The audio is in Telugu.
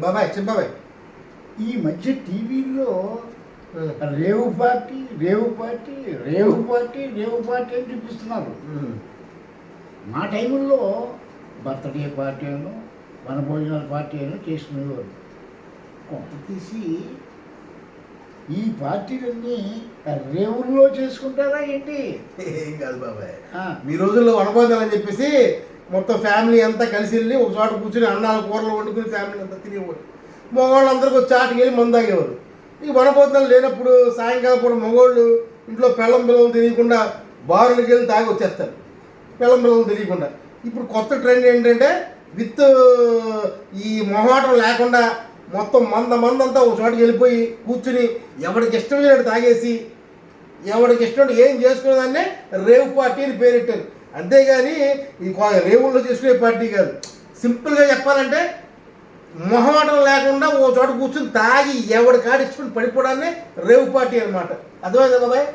బాబాయ్ బాబాయ్ ఈ మధ్య టీవీలో రేవు పార్టీ రేవు పార్టీ రేవు పార్టీ రేవు పార్టీ అని చూపిస్తున్నారు. మా టైంలో బర్త్డే పార్టీ అను వనభోజనాల పార్టీ అని చేసుకునేవారు. కొంత తీసి ఈ పార్టీలన్నీ రేవుల్లో చేసుకుంటారా ఏంటి? ఏం కాదు బాబాయ్, మీ రోజుల్లో వనభోజనాలు అని చెప్పేసి మొత్తం ఫ్యామిలీ అంతా కలిసి వెళ్ళి ఒక చోట కూర్చుని అన్నాలు కూరలు వండుకుని ఫ్యామిలీ అంతా తినేవారు. మగవాళ్ళందరికీ వచ్చి చాటుకి వెళ్ళి మందు తాగేవారు. ఈ వనభోజనాలు లేనప్పుడు సాయంకాలం పూట మగవాళ్ళు ఇంట్లో పెళ్ళం పిల్లలు తెలియకుండా బారులకి వెళ్ళి తాగి వచ్చేస్తారు, పెళ్ళం పిల్లలు తెలియకుండా. ఇప్పుడు కొత్త ట్రెండ్ ఏంటంటే విత్ ఈ మొహమాటం లేకుండా మొత్తం మందంతా ఒక చోటకి వెళ్ళిపోయి కూర్చుని ఎవరికి ఇష్టమైనట్టు తాగేసి ఎవరికి ఇష్టం ఏం చేసుకునేదాన్నే రేవ్ పార్టీ అని పేరెట్టారు. అంతేగాని ఈ రేవుల్లో చేసుకునే పార్టీ కాదు. సింపుల్గా చెప్పాలంటే మొహమాటం లేకుండా ఓ చోట కూర్చుని తాగి ఎవరి కాడి ఇచ్చుకుని పడిపోవడాన్ని రేవు పార్టీ అనమాట. అర్థమైందా బాబాయ్?